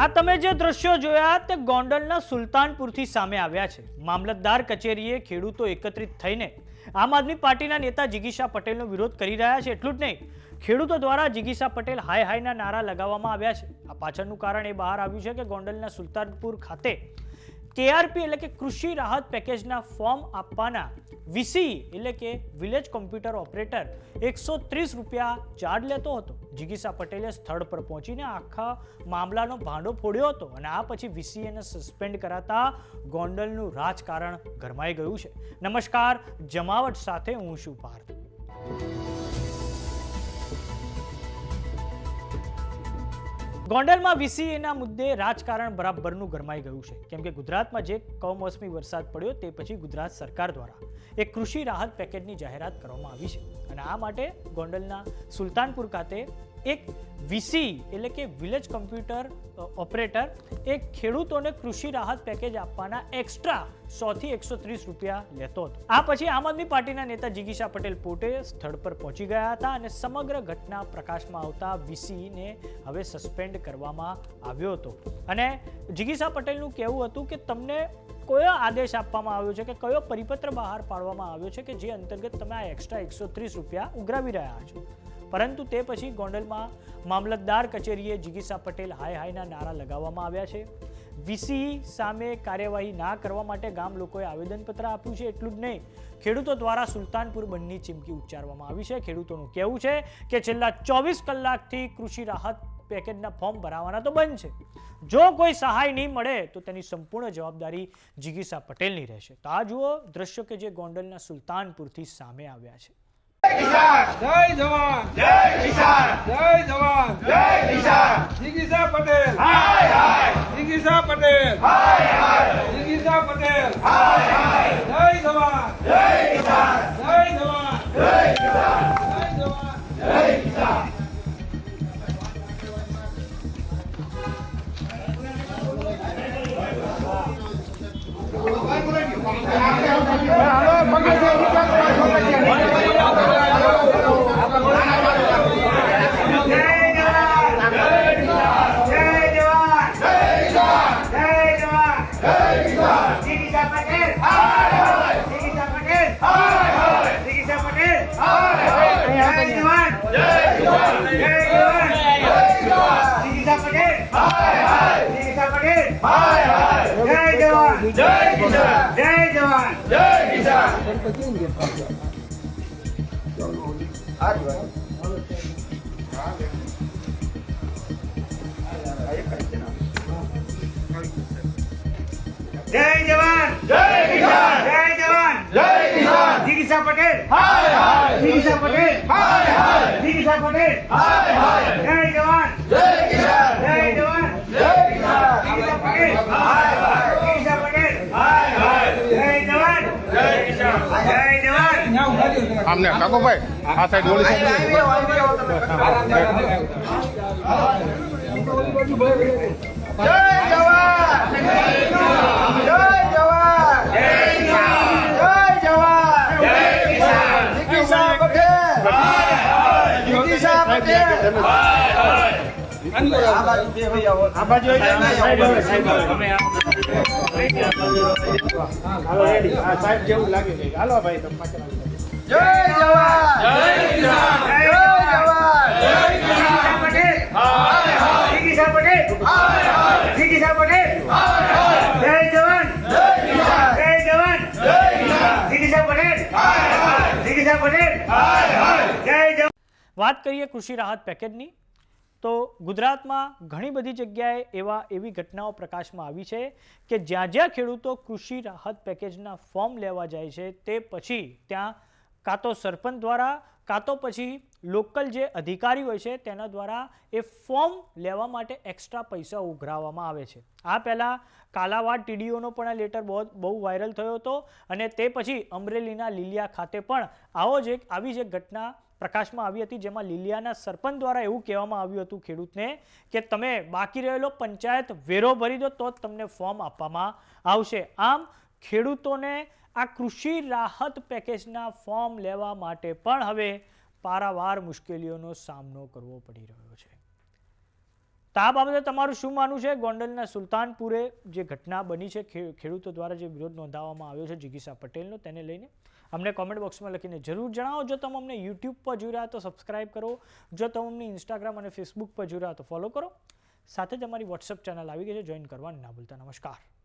આ તમે જે દ્રશ્યો જોયા તે ગોંડલના સુલતાનપુરથી સામે આવ્યા છે। મામલતદાર કચેરીએ ખેડૂતો એકત્રિત થઈને આમ આદમી પાર્ટીના નેતા જિગીશા પટેલનો વિરોધ કરી રહ્યા છે। એટલું જ નહીં, ખેડૂતો દ્વારા જિગીશા પટેલ હાય હાયના નારા લગાવવામાં આવ્યા છે। આ પાછળનું કારણ એ બહાર આવ્યું છે કે ગોંડલના સુલતાનપુર ખાતે કેઆરપી એટલે કે કૃષિ રાહત પેકેજના ફોર્મ આપવાના વીસી એટલે કે વિલેજ કોમ્પ્યુટર ઓપરેટર 130 રૂપિયા ચાર્જ લેતો હતો। જિગીશા પટેલે સ્થળ પર પહોંચીને આખા મામલાનો ભાંડો ફોડ્યો હતો અને આ પછી વીસીએને સસ્પેન્ડ કરાતા ગોંડલનું રાજકારણ ગરમાઈ ગયું છે। નમસ્કાર, જમાવટ સાથે હું છું પાર્થ। ગોંડલમાં વીસીએના મુદ્દે રાજકારણ બરાબરનું ગરમાઈ ગયું છે, કેમ કે ગુજરાતમાં જે કમોસમી વરસાદ પડ્યો તે પછી ગુજરાત સરકાર દ્વારા એક કૃષિ રાહત પેકેજની જાહેરાત કરવામાં આવી છે અને આ માટે ગોંડલના સુલતાનપુર ખાતે એક વીસી એટલે કે વિલેજ કોમ્પ્યુટર ઓપરેટર એક ખેડૂતોને કૃષિ રાહત પેકેજ આપવાના એક્સ્ટ્રા 100 થી 130 રૂપિયા લેતો હતો। આ પછી આમ આદમી પાર્ટીના નેતા જિગીશા પટેલ પોતે સ્થળ પર પહોંચી ગયા હતા અને સમગ્ર ઘટના પ્રકાશમાં આવતા વીસીને હવે સસ્પેન્ડ કરવામાં આવ્યો હતો અને જિગીશા પટેલનું કહેવું હતું કે તમને કયો આદેશ આપવામાં આવ્યો છે કે કયો પરિપત્ર બહાર પાડવામાં આવ્યો છે કે જે અંતર્ગત તમે આ એક્સ્ટ્રા 130 રૂપિયા ઉઘરાવી રહ્યા છો, પરંતુ તે પછી ગોંડલમાં મામલતદાર કચેરીએ જિગીશા પટેલ હાય હાયના નારા લગાવવામાં આવ્યા છે। વીસી સામે કાર્યવાહી ના કરવા માટે ગામ લોકોએ આવેદનપત્ર આપ્યું છે। એટલું જ નહીં, ખેડૂતો દ્વારા સુલતાનપુર બંધની ચીમકી ઉચ્ચારવામાં આવી છે। ખેડૂતોનું કહેવું છે કે છેલ્લા 24 કલાકથી કૃષિ રાહત પેકેજના ફોર્મ ભરાવાના તો બંધ છે, જો કોઈ સહાય નહીં મળે તો તેની સંપૂર્ણ જવાબદારી જિગીશા પટેલની રહેશે। તો આ જુઓ દ્રશ્યો કે જે ગોંડલના સુલતાનપુરથી સામે આવ્યા છે। જય જવાન, જય કિસાન, જય જવાન, જય કિસાન। જિગીશા પટેલ હાય હાય, જિગીશા પટેલ હાય હાય, જિગીશા પટેલ હાય હાય। જય જવાન, જય કિસાન, જય જવાન, જય કિસાન, જય જવાન, જય કિસાન। जय जवान, जय किसान, जय जवान, जय किसान। जિગીશા પટેલ હાય હાય, જિગીશા પટેલ હાય હાય, જિગીશા પટેલ હાય હાય। જય જવાન, જય કિસાન, જય જવાન, જય કિસાન। જિગીશા પટેલ હાય હાય, જિગીશા પટેલ હાય હાય। જય જવાન, જય કિસાન, જય જવાન। આમને કાકો ભાઈ આ સાઈડ બોલી જય જવાન, જય વાત કરીએ કૃષિ રાહત પેકેજની તો ગુજરાતમાં ઘણી બધી જગ્યાએ એવી ઘટનાઓ પ્રકાશમાં આવી છે કે જ્યાં જ્યાં ખેડૂતો કૃષિ રાહત પેકેજના ફોર્મ લેવા જાય છે તે પછી ત્યાં કાં તો સરપંચ દ્વારા કાં તો પછી લોકલ જે અધિકારી હોય છે તેના દ્વારા એ ફોર્મ લેવા માટે એક્સ્ટ્રા પૈસા ઉઘરાવવામાં આવે છે। આ પહેલાં કાલાવાડ ટીડીઓનો પણ આ લેટર બહુ વાયરલ થયો હતો અને તે પછી અમરેલીના લીલિયા ખાતે પણ આવી જ એક ઘટના પ્રકાશમાં આવી હતી, જેમાં લીલિયાના સરપંચ દ્વારા એવું કહેવામાં આવ્યું હતું ખેડૂતને કે તમે બાકી રહેલો પંચાયત વેરો ભરી દો તો જ તમને ફોર્મ આપવામાં આવશે। આમ ખેડૂતોને આ કૃષિ રાહત પેકેજના ફોર્મ લેવા માટે પણ હવે પારાવાર મુશ્કેલીઓનો સામનો કરવો પડી રહ્યો છે। તો આ બાબતે તમારું શું માનવું છે? ગોંડલના સુલતાનપુરે જે ઘટના બની છે, ખેડૂતો દ્વારા જે વિરોધ નોંધાવવામાં આવ્યો છે જિગીસા પટેલનો, તેને લઈને અમને કોમેન્ટ બોક્સમાં લખીને જરૂર જણાવો. જો તમે અમને યુટ્યુબ પર જોઈ રહ્યા તો સબસ્ક્રાઇબ કરો, જો તમે અમને ઇન્સ્ટાગ્રામ અને ફેસબુક પર જોઈ રહ્યા તો ફોલો કરો. સાથે જ અમારી વોટ્સઅપ ચેનલ આવી ગઈ છે, જોઈન કરવાનું ના ભૂલતા. નમસ્કાર.